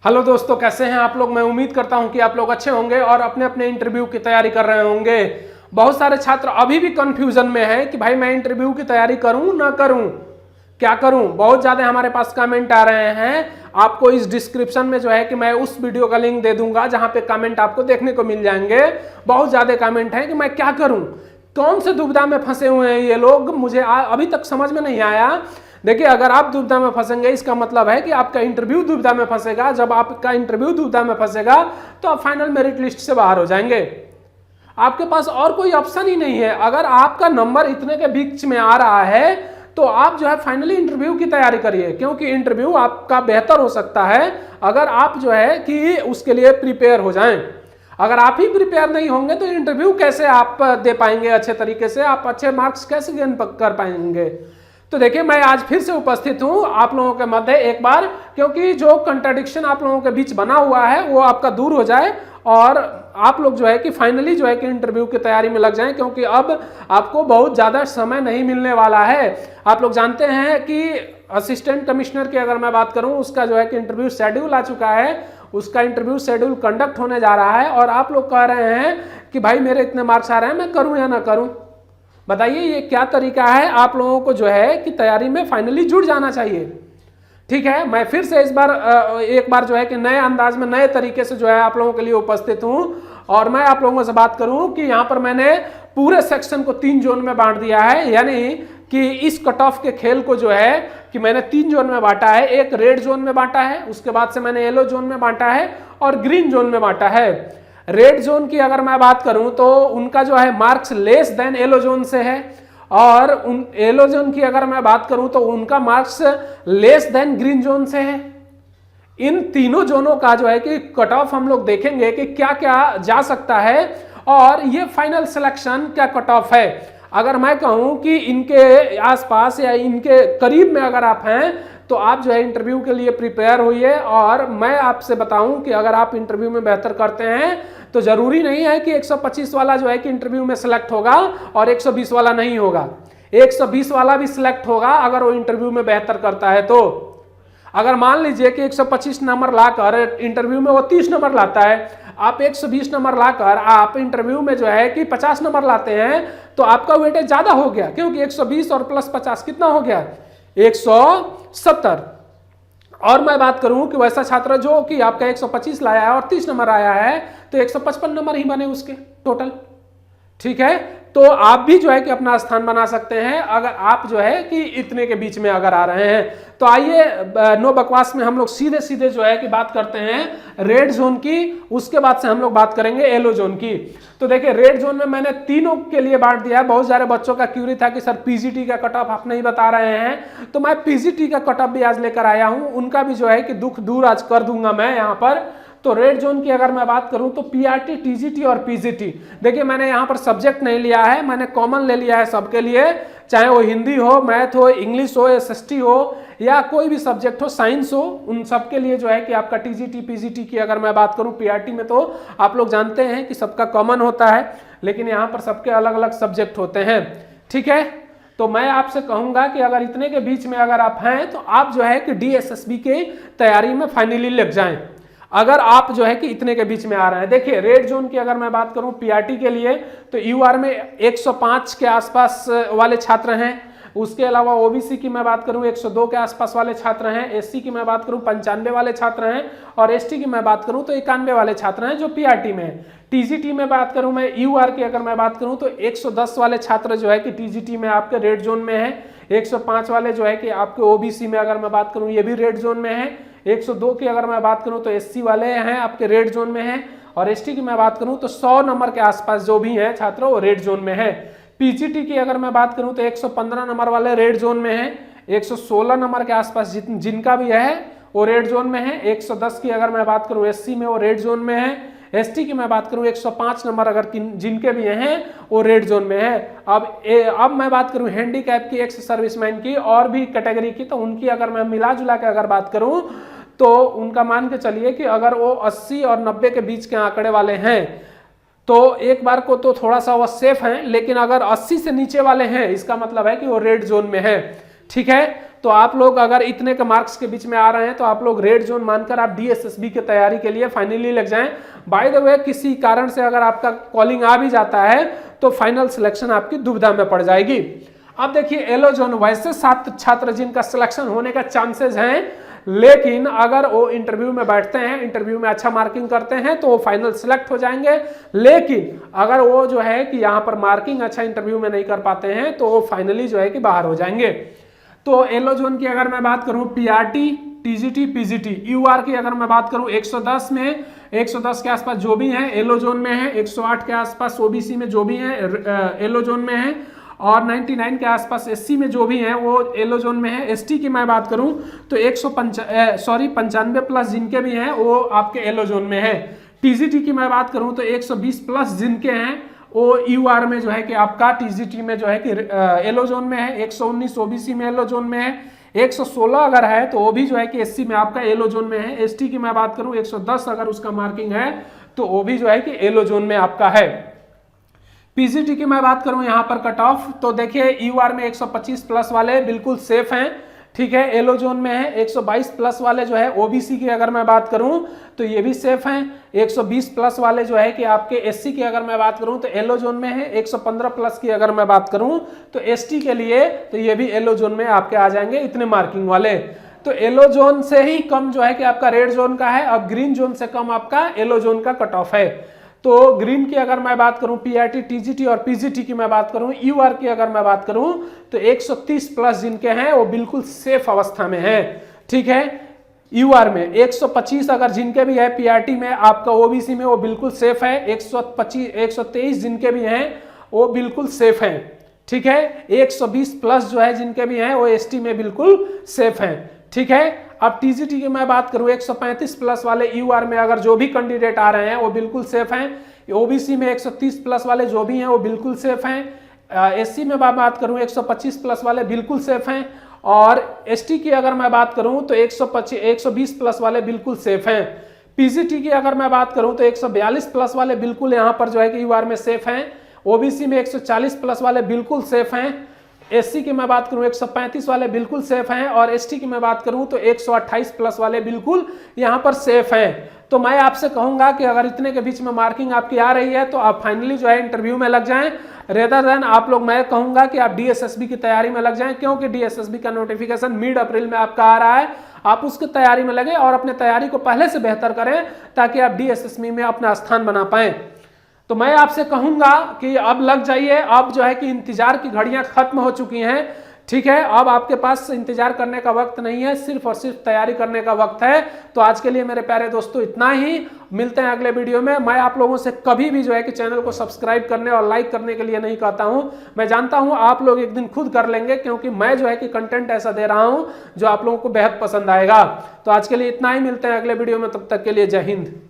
Hello दोस्तों, कैसे हैं आप लोग। मैं उम्मीद करता हूं कि आप लोग अच्छे होंगे और अपने अपने इंटरव्यू की तैयारी कर रहे होंगे। बहुत सारे छात्र अभी भी कंफ्यूजन में हैं कि भाई मैं इंटरव्यू की तैयारी करूं ना करूं, क्या करूं। बहुत ज्यादा हमारे पास कमेंट आ रहे हैं। आपको इस डिस्क्रिप्शन में जो है कि मैं उस वीडियो का लिंक दे दूंगा जहां पे कमेंट आपको देखने को मिल जाएंगे। बहुत ज्यादा कमेंट है कि मैं क्या करूं, कौन से दुविधा में फंसे हुए हैं ये लोग, मुझे अभी तक समझ में नहीं आया। देखिए, अगर आप दुविधा में फंसेंगे इसका मतलब है कि आपका इंटरव्यू दुविधा में फंसेगा। जब आपका इंटरव्यू दुविधा में फंसेगा तो आप फाइनल मेरिट लिस्ट से बाहर हो जाएंगे। आपके पास और कोई ऑप्शन ही नहीं है। अगर आपका नंबर इतने के बीच में आ रहा है तो आप जो है फाइनली इंटरव्यू की तैयारी करिए, क्योंकि इंटरव्यू आपका बेहतर हो सकता है अगर आप जो है कि उसके लिए प्रिपेयर हो जाएं। अगर आप ही प्रिपेयर नहीं होंगे तो इंटरव्यू कैसे आप दे पाएंगे अच्छे तरीके से, आप अच्छे मार्क्स कैसे गेन कर पाएंगे। तो देखिए, मैं आज फिर से उपस्थित हूं आप लोगों के मध्य एक बार, क्योंकि जो कंट्राडिक्शन आप लोगों के बीच बना हुआ है वो आपका दूर हो जाए और आप लोग जो है कि फाइनली जो है कि इंटरव्यू की तैयारी में लग जाएं, क्योंकि अब आपको बहुत ज़्यादा समय नहीं मिलने वाला है। आप लोग जानते हैं कि असिस्टेंट कमिश्नर की अगर मैं बात करूं, उसका जो है कि इंटरव्यू शेड्यूल आ चुका है, उसका इंटरव्यू शेड्यूल कंडक्ट होने जा रहा है। और आप लोग कह रहे हैं कि भाई मेरे इतने मार्क्स आ रहे हैं, मैं करूं या ना करूं। बताइए ये क्या तरीका है। आप लोगों को जो है कि तैयारी में फाइनली जुट जाना चाहिए। ठीक है, मैं फिर से इस बार एक बार जो है कि नए अंदाज में नए तरीके से जो है आप लोगों के लिए उपस्थित हूं और मैं आप लोगों से बात करूं कि यहां पर मैंने पूरे सेक्शन को 3 जोन में बांट दिया है। यानी कि इस कट ऑफ के खेल को जो है कि मैंने 3 जोन में बांटा है। एक रेड जोन में बांटा है, उसके बाद से मैंने येलो जोन में बांटा है और ग्रीन जोन में बांटा है। रेड जोन की अगर मैं बात करूं तो उनका जो है marks less than yellow zone से है, और उन येलो जोन की अगर मैं बात करूं तो उनका marks less than green zone से है। इन तीनों जोनों का जो है कि कट ऑफ हम लोग देखेंगे कि क्या क्या जा सकता है और ये फाइनल सिलेक्शन क्या कट ऑफ है। अगर मैं कहूं कि इनके आसपास या इनके करीब में अगर आप हैं तो आप जो है इंटरव्यू के लिए प्रिपेयर होइए। और मैं आपसे बताऊं कि अगर आप इंटरव्यू में बेहतर करते हैं तो जरूरी नहीं है कि 125 वाला जो है कि इंटरव्यू में सिलेक्ट होगा और 120 वाला नहीं होगा। 120 वाला भी सिलेक्ट होगा अगर वो इंटरव्यू में बेहतर करता है। तो अगर मान लीजिए कि 125 नंबर लाकर इंटरव्यू में वो 30 नंबर लाता है, आप 120 नंबर लाकर आप इंटरव्यू में जो है कि 50 नंबर लाते हैं, तो आपका वेटेज ज्यादा हो गया, क्योंकि 120 और प्लस 50 कितना हो गया, 170। और मैं बात करूं कि वैसा छात्र जो कि आपका 125 लाया है और 30 नंबर आया है तो 155 नंबर ही बने उसके टोटल। ठीक है, तो आप भी जो है कि अपना स्थान बना सकते हैं अगर आप जो है कि इतने के बीच में अगर आ रहे हैं। तो आइए नो बकवास में हम लोग सीधे सीधे जो है कि बात करते हैं रेड जोन की, उसके बाद से हम लोग बात करेंगे येलो जोन की। तो देखिए, रेड जोन में मैंने तीनों के लिए बांट दिया है। बहुत सारे बच्चों का क्यूरी था कि सर पीजीटी का कट ऑफ आप नहीं बता रहे हैं, तो मैं पीजीटी का कट ऑफ भी आज लेकर आया हूं। उनका भी जो है कि दुख दूर आज कर दूंगा मैं यहाँ पर। तो रेड जोन की अगर मैं बात करूं तो पीआरटी, टीजीटी और पीजीटी। देखिए, मैंने यहां पर सब्जेक्ट नहीं लिया है, मैंने कॉमन ले लिया है सबके लिए, चाहे वो हिंदी हो, मैथ हो, इंग्लिश हो, एसएसटी हो या कोई भी सब्जेक्ट हो, साइंस हो, उन सबके लिए जो है कि आपका टीजीटी, पीजीटी की अगर मैं बात करूं। पीआरटी में तो आप लोग जानते हैं कि सबका कॉमन होता है, लेकिन यहाँ पर सबके अलग अलग सब्जेक्ट होते हैं। ठीक है, तो मैं आपसे कहूंगा कि अगर इतने के बीच में अगर आप हैं तो आप जो है कि डीएसएसबी की तैयारी में फाइनली लग जाएं, अगर आप जो है कि इतने के बीच में आ रहे हैं। देखिए, रेड जोन की अगर मैं बात करूं पीआरटी के लिए तो यूआर में 105 के आसपास वाले छात्र हैं। उसके अलावा ओबीसी की मैं बात करूं 102 के आसपास वाले छात्र हैं। एससी की मैं बात करूं 95 वाले छात्र हैं और एसटी की मैं बात करूं तो 91 वाले छात्र हैं जो पीआरटी में है। टीजीटी में बात करूं मैं, यूआर की अगर मैं बात करूं तो 110 वाले छात्र जो है कि टीजीटी में आपके रेड जोन में है। 105 वाले जो है कि आपके ओबीसी में अगर मैं बात करूं ये भी रेड जोन में है। 102 की अगर मैं बात करूं तो एससी वाले हैं आपके रेड जोन में हैं। और एसटी की मैं बात करूं तो 100 नंबर के आसपास जो भी हैं छात्र वो रेड जोन में है। पीजीटी की अगर मैं बात करूं तो 115 नंबर वाले रेड जोन में हैं। 116 नंबर के आसपास जिनका भी है वो रेड जोन में है। 110 की अगर मैं बात करूं एससी में वो रेड जोन में है। एसटी की मैं बात करूं 105 नंबर अगर जिनके भी हैं वो रेड जोन में है। अब मैं बात करूं हैंडीकैप की, एक्स सर्विसमैन की और भी कैटेगरी की, तो उनकी अगर मैं मिला जुला के अगर बात करूं तो उनका मान के चलिए कि अगर वो 80 और 90 के बीच के आंकड़े वाले हैं तो एक बार को तो थोड़ा सा वो सेफ हैं, लेकिन अगर 80 से नीचे वाले हैं इसका मतलब है कि वो रेड जोन में है। ठीक है, तो आप लोग अगर इतने के मार्क्स के बीच में आ रहे हैं तो आप लोग रेड जोन मानकर आप DSSB की तैयारी के लिए फाइनली लग जाएं। बाय द वे, किसी कारण से अगर आपका कॉलिंग आ भी जाता है तो फाइनल सिलेक्शन आपकी दुविधा में पड़ जाएगी। अब देखिए येलो जोन, वैसे 7 छात्र जिनका सिलेक्शन होने का चांसेस हैं, लेकिन अगर वो इंटरव्यू में बैठते हैं, इंटरव्यू में अच्छा मार्किंग करते हैं तो वो फाइनल सिलेक्ट हो जाएंगे। लेकिन अगर वो जो है कि यहाँ पर मार्किंग अच्छा इंटरव्यू में नहीं कर पाते हैं तो वो फाइनली जो है कि बाहर हो जाएंगे। तो येलो जोन की अगर मैं बात करूं, PRT, TGT, PGT, UR की अगर मैं बात करूं 110 में 110 के आसपास जो भी हैं येलो जोन में है, 108 के आसपास OBC में जो भी हैं येलो जोन में है, और 99 के आसपास SC में जो भी हैं वो येलो जोन में है। ST की मैं बात करूं तो 95 प्लस जिनके भी हैं वो आपके येलो जोन में है। TGT की मैं बात करूं तो 120 प्लस जिनके हैं वो UR में जो है कि आपका TGT में जो है कि येलो जोन में है। 119 OBC में येलो जोन में है। 116 अगर है तो वो भी जो है कि SC में आपका येलो जोन में है। ST की मैं बात करूं 110 अगर उसका मार्किंग है तो वो भी जो है कि येलो जोन में आपका है। PGT की मैं बात करूं यहाँ पर कट ऑफ, तो देखिए UR में 125 प्लस वाले बिल्कुल सेफ हैं, ठीक है, येलो जोन में है। 122 प्लस वाले जो है OBC की अगर मैं बात करूं तो ये भी सेफ हैं। 120 प्लस वाले जो है कि आपके SC की अगर मैं बात करूं तो येलो जोन में है। 115 प्लस की अगर मैं बात करूं तो ST के लिए तो ये भी येलो जोन में आपके आ जाएंगे इतने मार्किंग वाले। तो येलो जोन से ही कम जो है कि आपका रेड जोन का है, अब ग्रीन जोन से कम आपका येलो जोन का कट ऑफ है। तो ग्रीन की अगर मैं बात करूं, PRT, TGT और PGT की मैं बात करूं, UR की अगर मैं बात करूं तो 130 प्लस जिनके हैं वो बिल्कुल सेफ अवस्था में है, ठीक है। UR में 125 अगर जिनके भी है, PRT में आपका OBC में वो बिल्कुल सेफ है। 123 जिनके भी हैं वो बिल्कुल सेफ हैं, ठीक है। 120 प्लस जो है जिनके भी हैं वो ST में बिल्कुल सेफ हैं, ठीक है। अब TGT की मैं बात करूं 135 प्लस वाले UR में अगर जो भी कैंडिडेट आ रहे हैं वो बिल्कुल सेफ हैं। OBC में 130 प्लस वाले जो भी हैं वो बिल्कुल सेफ हैं। SC में बात करूं 125 प्लस वाले बिल्कुल सेफ हैं, और ST की अगर मैं बात करूं तो 120 प्लस वाले बिल्कुल सेफ हैं। PGT की अगर मैं बात करूं तो 142 प्लस वाले बिल्कुल यहाँ पर जो है कि UR में सेफ हैं। OBC में 140 प्लस वाले बिल्कुल सेफ हैं। SC की मैं बात करूं 135 वाले बिल्कुल सेफ हैं, और ST की मैं बात करूं तो 128 प्लस वाले बिल्कुल यहां पर सेफ हैं। तो मैं आपसे कहूंगा कि अगर इतने के बीच में मार्किंग आपकी आ रही है तो आप फाइनली जो है इंटरव्यू में लग जाएं, रेदर देन आप लोग, मैं कहूंगा कि आप DSSB की तैयारी में लग जाएं, क्योंकि DSSB का नोटिफिकेशन मिड अप्रैल में आपका आ रहा है। आप उसकी तैयारी में लगे और अपने तैयारी को पहले से बेहतर करें ताकि आप DSSB में अपना स्थान बना पाएं। तो मैं आपसे कहूंगा कि अब लग जाइए, अब जो है कि इंतजार की घड़ियां खत्म हो चुकी हैं, ठीक है। अब आपके पास इंतजार करने का वक्त नहीं है, सिर्फ और सिर्फ तैयारी करने का वक्त है। तो आज के लिए मेरे प्यारे दोस्तों इतना ही, मिलते हैं अगले वीडियो में। मैं आप लोगों से कभी भी जो है कि चैनल को सब्सक्राइब करने और लाइक करने के लिए नहीं कहता हूं, मैं जानता हूं आप लोग एक दिन खुद कर लेंगे, क्योंकि मैं जो है कि कंटेंट ऐसा दे रहा हूं जो आप लोगों को बेहद पसंद आएगा। तो आज के लिए इतना ही, मिलते हैं अगले वीडियो में, तब तक के लिए जय हिंद।